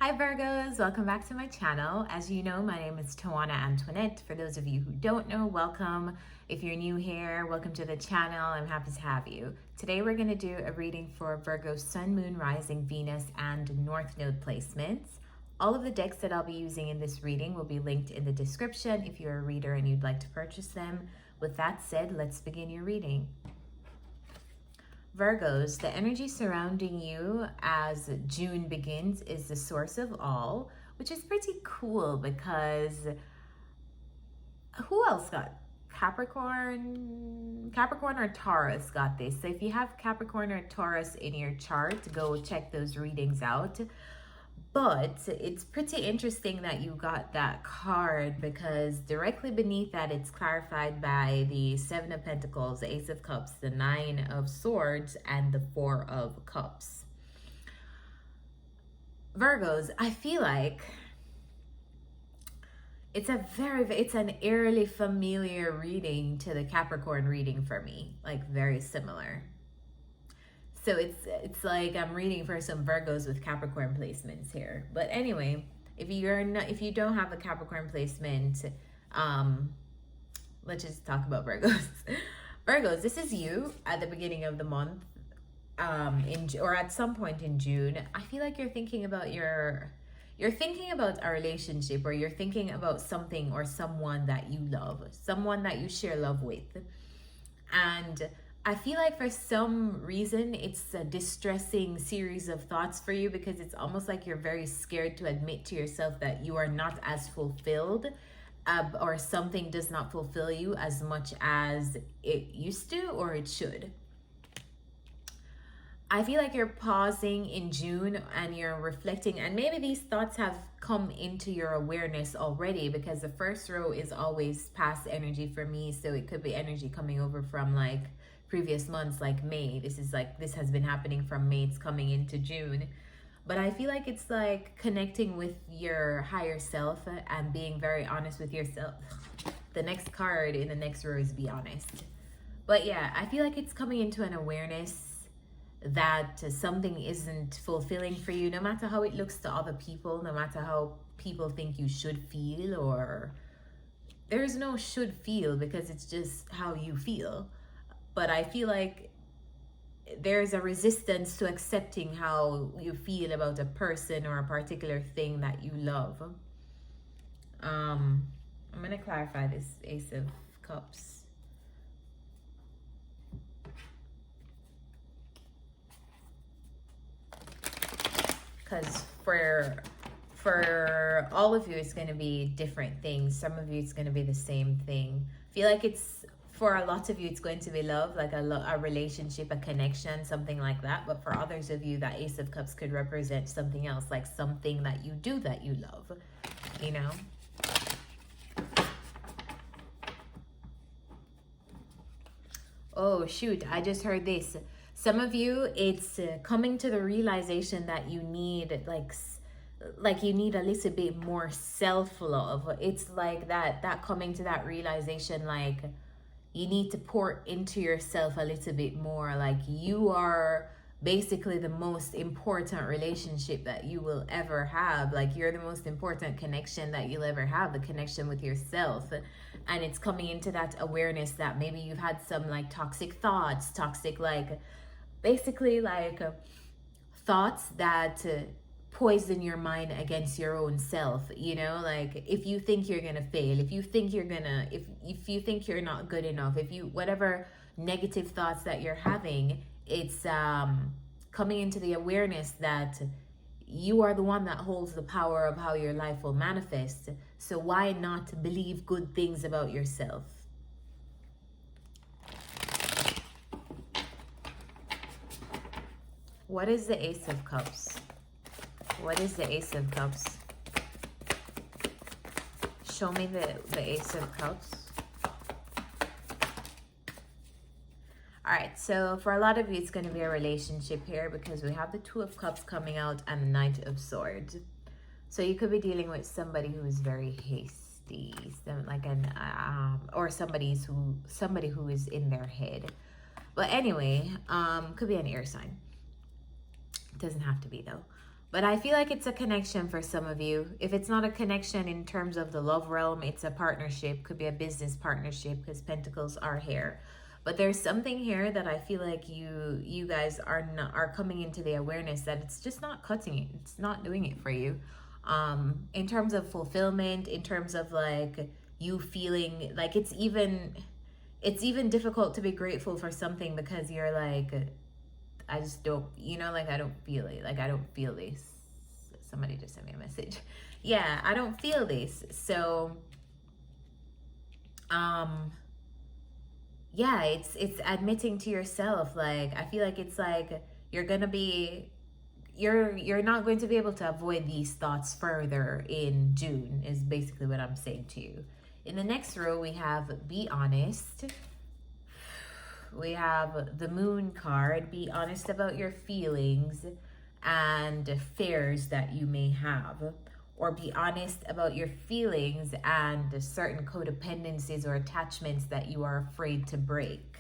Hi Virgos, welcome back to my channel. As you know, my name is Tawana Antoinette. For those of you who don't know, welcome. If you're new here, welcome to the channel. I'm happy to have you. Today we're going to do a reading for Virgo Sun, Moon, Rising, Venus, and North Node placements. All of the decks that I'll be using in this reading will be linked in the description if you're a reader and you'd like to purchase them. With that said, let's begin your reading. Virgos, the energy surrounding you as June begins is the source of all, which is pretty cool because who else got Capricorn or Taurus got this. So if you have Capricorn or Taurus in your chart, go check those readings out. But it's pretty interesting that you got that card because directly beneath that it's clarified by the Seven of Pentacles, the Ace of Cups, the Nine of Swords, and the Four of Cups. Virgos, I feel like it's an eerily familiar reading to the Capricorn reading for me, like very similar. So it's like I'm reading for some Virgos with Capricorn placements here. But anyway, if you don't have a Capricorn placement, let's just talk about Virgos. Virgos, this is you at the beginning of the month, or at some point in June. I feel like you're thinking about a relationship, or you're thinking about something or someone that you love, someone that you share love with, and I feel like for some reason it's a distressing series of thoughts for you because it's almost like you're very scared to admit to yourself that you are not as fulfilled, or something does not fulfill you as much as it used to or it should. I feel like you're pausing in June and you're reflecting, and maybe these thoughts have come into your awareness already because the first row is always past energy for me. So it could be energy coming over from like previous months, like May. This has been happening from May. It's coming into June. But I feel like it's like connecting with your higher self and being very honest with yourself. The next card in the next row is be honest. But yeah, I feel like it's coming into an awareness that something isn't fulfilling for you, no matter how it looks to other people, no matter how people think you should feel, or there's no should feel because it's just how you feel. But I feel like there's a resistance to accepting how you feel about a person or a particular thing that you love. I'm going to clarify this Ace of Cups. Because for all of you, it's going to be different things. Some of you, it's going to be the same thing. I feel like for a lot of you, it's going to be love, like a relationship, a connection, something like that. But for others of you, that Ace of Cups could represent something else, like something that you do that you love, you know? Oh, shoot, I just heard this. Some of you, it's coming to the realization that you need, like you need a little bit more self-love. It's like that coming to that realization, like you need to pour into yourself a little bit more. Like you are basically the most important relationship that you will ever have. Like you're the most important connection that you'll ever have, the connection with yourself. And it's coming into that awareness that maybe you've had some like toxic thoughts, basically thoughts that poison your mind against your own self, you know? Like if you think you're gonna fail, if you think if you think you're not good enough, whatever negative thoughts that you're having, it's coming into the awareness that you are the one that holds the power of how your life will manifest. So why not believe good things about yourself? What is the Ace of Cups? What is the Ace of Cups? Show me the Ace of Cups. All right, so for a lot of you, it's going to be a relationship here because we have the Two of Cups coming out and the Knight of Swords. So you could be dealing with somebody who is very hasty, or somebody who is in their head. But anyway, could be an air sign. It doesn't have to be though. But I feel like it's a connection for some of you. If it's not a connection in terms of the love realm, it's a partnership. Could be a business partnership because pentacles are here. But there's something here that I feel like you guys are coming into the awareness that it's just not cutting it. It's not doing it for you. In terms of fulfillment, in terms of like you feeling like it's even difficult to be grateful for something because you're like, I just don't, like I don't feel it. Like I don't feel this. Somebody just sent me a message. Yeah, I don't feel this. So, yeah, it's admitting to yourself. Like I feel like it's like you're not going to be able to avoid these thoughts further in June. Is basically what I'm saying to you. In the next row, we have be honest. We have the moon card. Be honest about your feelings and fears that you may have. Or be honest about your feelings and certain codependencies or attachments that you are afraid to break.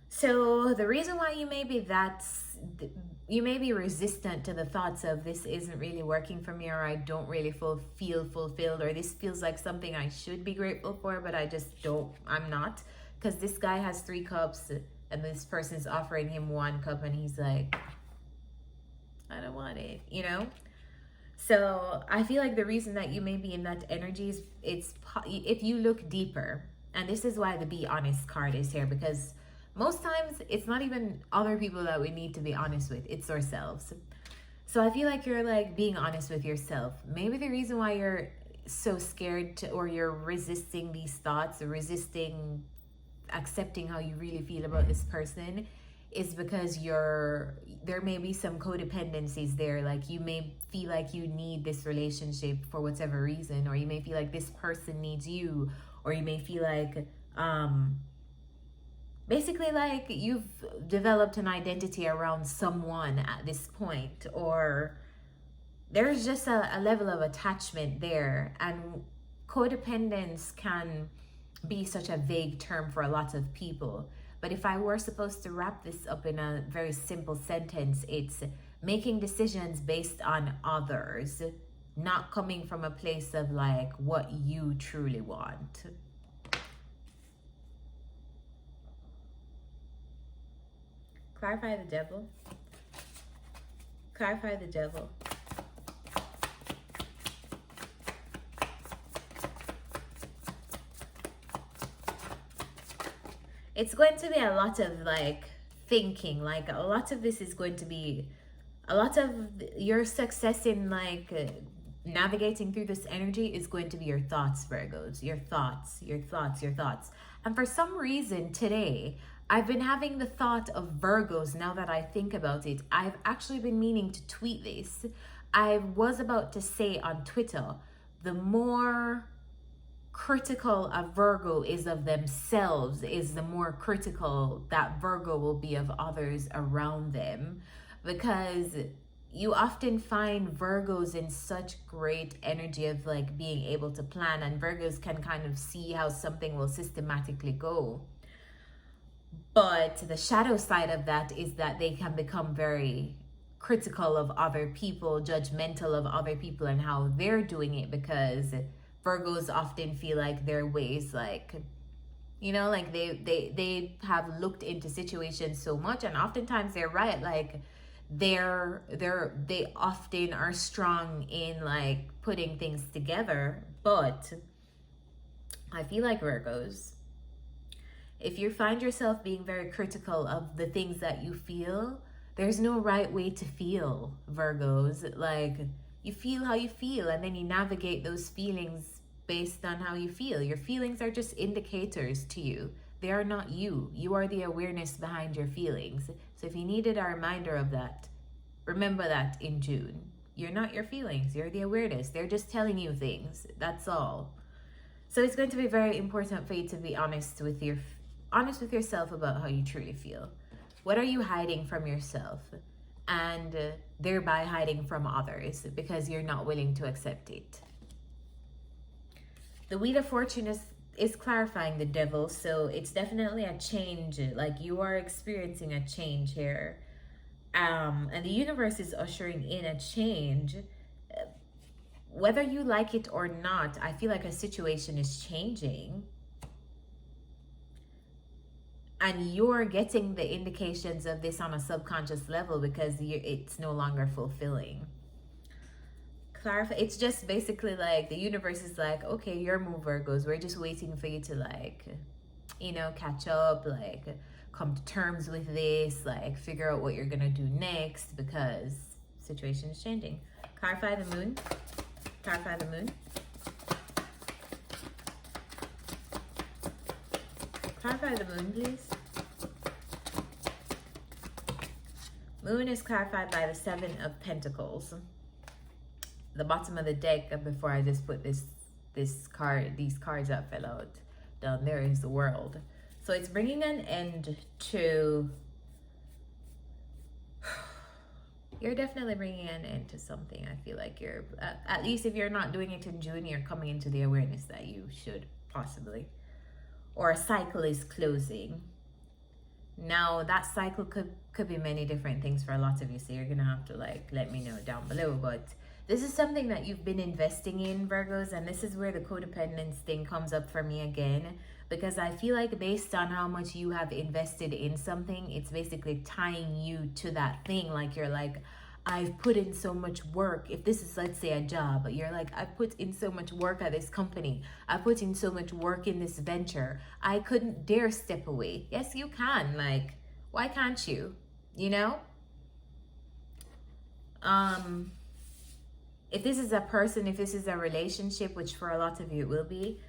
So the reason why you may be resistant to the thoughts of this isn't really working for me, or I don't really feel fulfilled, or this feels like something I should be grateful for, but I'm not. Because this guy has 3 cups and this person's offering him 1 cup and he's like, I don't want it, So I feel like the reason that you may be in that energy is if you look deeper, and this is why the be honest card is here, because most times it's not even other people that we need to be honest with, it's ourselves. So I feel like you're like being honest with yourself. Maybe the reason why you're so scared or you're resisting these thoughts, or resisting accepting how you really feel about this person, is because there may be some codependencies there. Like you may feel like you need this relationship for whatever reason, or you may feel like this person needs you, or you may feel like basically like you've developed an identity around someone at this point, or there's just a level of attachment there. And codependence can be such a vague term for a lot of people. But if I were supposed to wrap this up in a very simple sentence, it's making decisions based on others, not coming from a place of like what you truly want. Clarify the devil. Clarify the devil. It's going to be a lot of like thinking. Like a lot of this is going to be a lot of your success in like navigating through this energy is going to be your thoughts, Virgos. Your thoughts. And for some reason today, I've been having the thought of Virgos. Now that I think about it, I've actually been meaning to tweet this. I was about to say on Twitter, the more critical a Virgo is of themselves is the more critical that Virgo will be of others around them, because you often find Virgos in such great energy of like being able to plan, and Virgos can kind of see how something will systematically go. But the shadow side of that is that they can become very critical of other people, judgmental of other people and how they're doing it, because Virgos often feel like their ways, like, like they have looked into situations so much, and oftentimes they're right. Like they often are strong in like putting things together. But I feel like Virgos, if you find yourself being very critical of the things that you feel, there's no right way to feel, Virgos. Like you feel how you feel, and then you navigate those feelings based on how you feel. Your feelings are just indicators to you. They are not you. You are the awareness behind your feelings. So if you needed a reminder of that, remember that in June. You're not your feelings. You're the awareness. They're just telling you things. That's all. So it's going to be very important for you to be honest with yourself about how you truly feel. What are you hiding from yourself? And thereby hiding from others because you're not willing to accept it. The Wheel of Fortune is clarifying the devil, so it's definitely a change. Like you are experiencing a change here. And the universe is ushering in a change. Whether you like it or not, I feel like a situation is changing. And you're getting the indications of this on a subconscious level because it's no longer fulfilling. Clarify. It's just basically like the universe is like, okay, your move, Virgos. We're just waiting for you to like, you know, catch up, like come to terms with this, like figure out what you're gonna do next because situation is changing. Clarify the moon. Clarify the moon. Clarify the moon, please. Moon is clarified by the Seven of Pentacles. The bottom of the deck, before I just put these cards that fell out down there, is the World. So it's bringing an end to, you're definitely bringing an end to something. I feel like you're, at least if you're not doing it in June, you're coming into the awareness that you should possibly. Or a cycle is closing. Now that cycle could be many different things for a lot of you, so you're gonna have to like let me know down below. But this is something that you've been investing in, Virgos, and this is where the codependence thing comes up for me again, because I feel like based on how much you have invested in something, it's basically tying you to that thing. Like you're like, I've put in so much work. If this is, let's say, a job, you're like, I put in so much work at this company. I put in so much work in this venture. I couldn't dare step away. Yes, you can. Like, why can't you? You know? If this is a person, if this is a relationship, which for a lot of you it will be,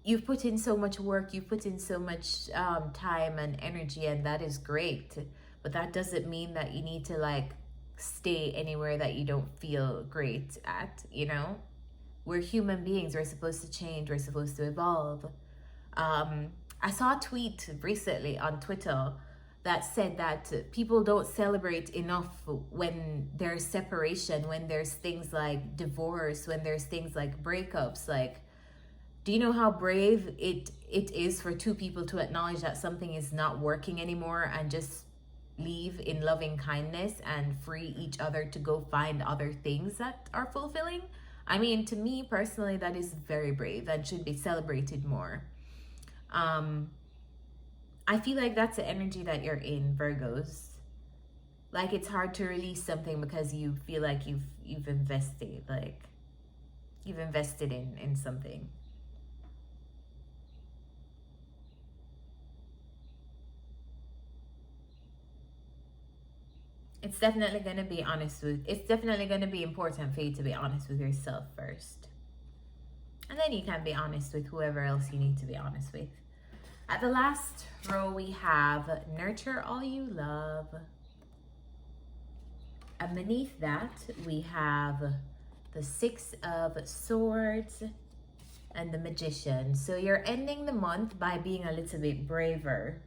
you've put in so much work, you've put in so much time and energy, and that is great. But that doesn't mean that you need to like stay anywhere that you don't feel great at, you know? We're human beings. We're supposed to change. We're supposed to evolve. I saw a tweet recently on Twitter that said that people don't celebrate enough when there's separation, when there's things like divorce, when there's things like breakups. Like, do you know how brave it is for two people to acknowledge that something is not working anymore and just leave in loving kindness and free each other to go find other things that are fulfilling? I mean, to me personally, that is very brave and should be celebrated more. I feel like that's the energy that you're in, Virgos. Like, it's hard to release something because you feel like you've invested, like you've invested in something. It's definitely going to be it's definitely going to be important for you to be honest with yourself first. And then you can be honest with whoever else you need to be honest with. At the last row, we have Nurture All You Love. And beneath that, we have the Six of Swords and the Magician. So you're ending the month by being a little bit braver.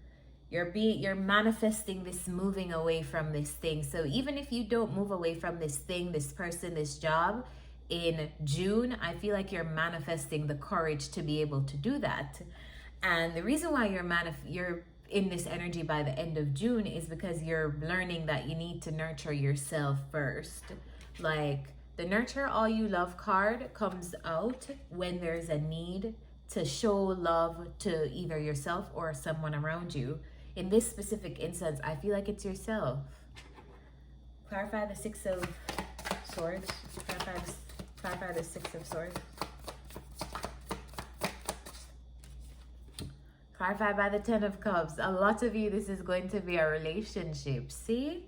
You're manifesting this moving away from this thing. So even if you don't move away from this thing, this person, this job in June, I feel like you're manifesting the courage to be able to do that. And the reason why you're in this energy by the end of June is because you're learning that you need to nurture yourself first. Like, the Nurture All You Love card comes out when there's a need to show love to either yourself or someone around you. In this specific instance, I feel like it's yourself. Clarify the Six of Swords. Clarify the Six of Swords. Clarified by the Ten of Cups. A lot of you, this is going to be a relationship. See?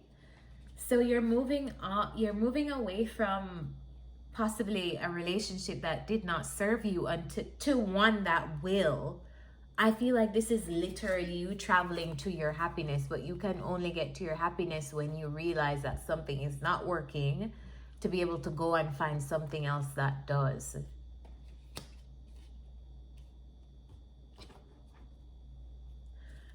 So you're moving away from possibly a relationship that did not serve you to one that will. I feel like this is literally you traveling to your happiness, but you can only get to your happiness when you realize that something is not working, to be able to go and find something else that does.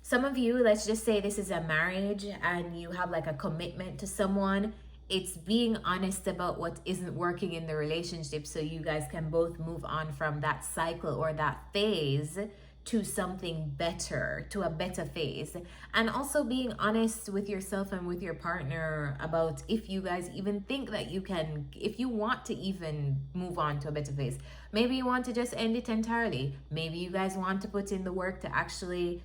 Some of you, let's just say this is a marriage and you have like a commitment to someone. It's being honest about what isn't working in the relationship so you guys can both move on from that cycle or that phase to something better, to a better phase. And also being honest with yourself and with your partner about if you guys even think that you can, if you want to even move on to a better phase. Maybe you want to just end it entirely. Maybe you guys want to put in the work to actually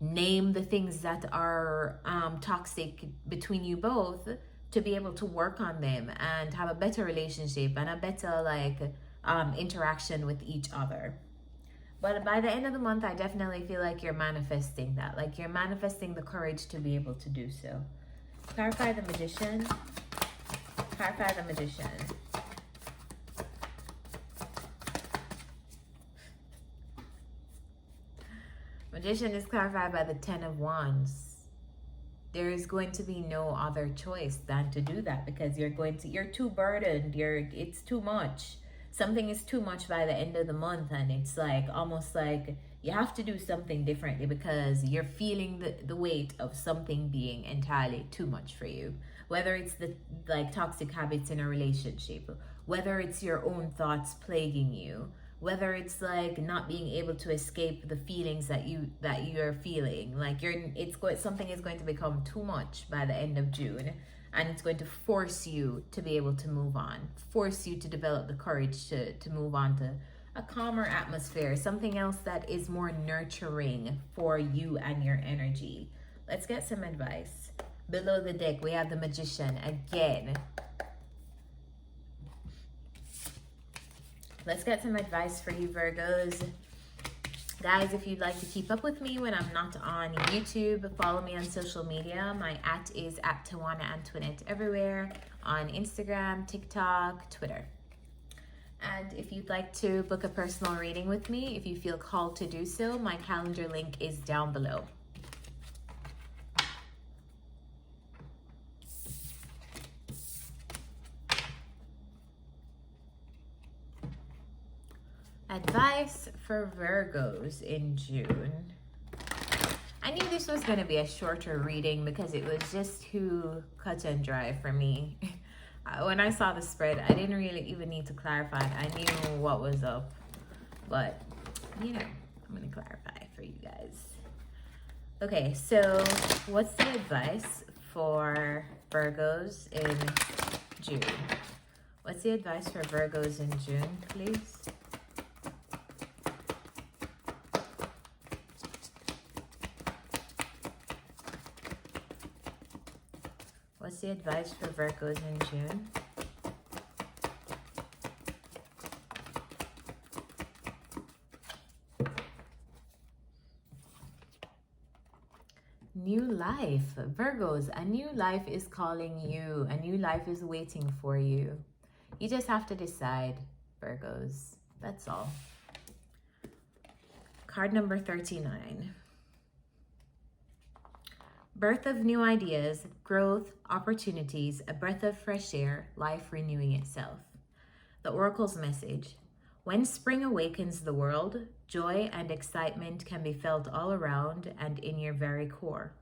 name the things that are toxic between you both, to be able to work on them and have a better relationship and a better interaction with each other. But by the end of the month, I definitely feel like you're manifesting that. Like you're manifesting the courage to be able to do so. Clarify the Magician. Clarify the Magician. Magician is clarified by the Ten of Wands. There is going to be no other choice than to do that, because you're too burdened. It's too much. Something is too much by the end of the month, and it's like almost like you have to do something differently because you're feeling the weight of something being entirely too much for you. Whether it's the toxic habits in a relationship, whether it's your own thoughts plaguing you, whether it's not being able to escape the feelings that you're feeling, something is going to become too much by the end of June. And it's going to force you to be able to move on, force you to develop the courage to move on to a calmer atmosphere, something else that is more nurturing for you and your energy. Let's get some advice. Below the deck, we have the Magician again. Let's get some advice for you, Virgos. Guys, if you'd like to keep up with me when I'm not on YouTube, follow me on social media. My @ is @Tawana Antoinette everywhere, on Instagram, TikTok, Twitter. And if you'd like to book a personal reading with me, if you feel called to do so, my calendar link is down below. Advice for Virgos in June. I knew this was going to be a shorter reading because it was just too cut and dry for me. When I saw the spread, I didn't really even need to clarify. I knew what was up. But, I'm going to clarify for you guys. Okay, so what's the advice for Virgos in June? What's the advice for Virgos in June, please? What's the advice for Virgos in June? New life. Virgos, a new life is calling you. A new life is waiting for you. You just have to decide, Virgos. That's all. Card number 39. Birth of new ideas, growth, opportunities, a breath of fresh air, life renewing itself. The Oracle's message. When spring awakens the world, joy and excitement can be felt all around and in your very core.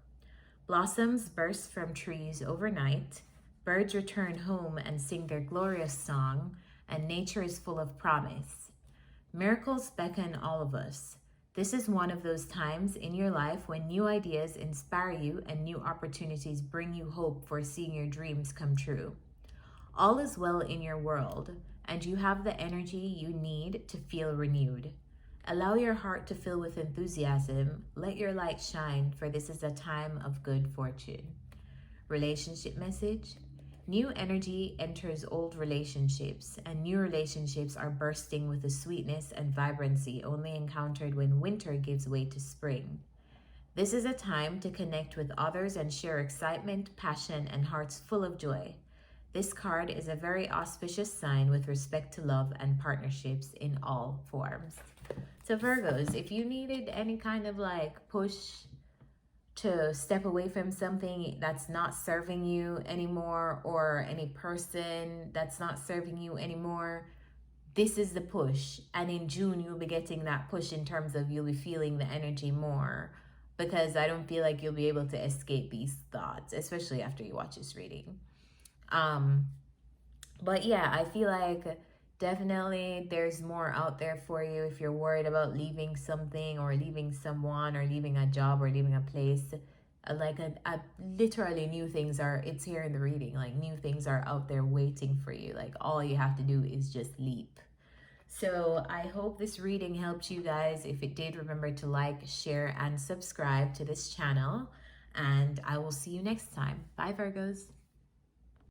Blossoms burst from trees overnight, birds return home and sing their glorious song, and nature is full of promise. Miracles beckon all of us. This is one of those times in your life when new ideas inspire you and new opportunities bring you hope for seeing your dreams come true. All is well in your world, and you have the energy you need to feel renewed. Allow your heart to fill with enthusiasm. Let your light shine, for this is a time of good fortune. Relationship message. New energy enters old relationships, and new relationships are bursting with a sweetness and vibrancy only encountered when winter gives way to spring. This is a time to connect with others and share excitement, passion, and hearts full of joy. This card is a very auspicious sign with respect to love and partnerships in all forms. So Virgos, if you needed any kind of push to step away from something that's not serving you anymore, or any person that's not serving you anymore, this is the push. And in June, you'll be getting that push in terms of you'll be feeling the energy more, because I don't feel like you'll be able to escape these thoughts, especially after you watch this reading. But yeah, I feel like definitely there's more out there for you if you're worried about leaving something or leaving someone or leaving a job or leaving a place. Like a literally new things are, it's here in the reading, like new things are out there waiting for you. Like all you have to do is just leap. So I hope this reading helped you guys. If it did, remember to like, share, and subscribe to this channel. And I will see you next time. Bye, Virgos.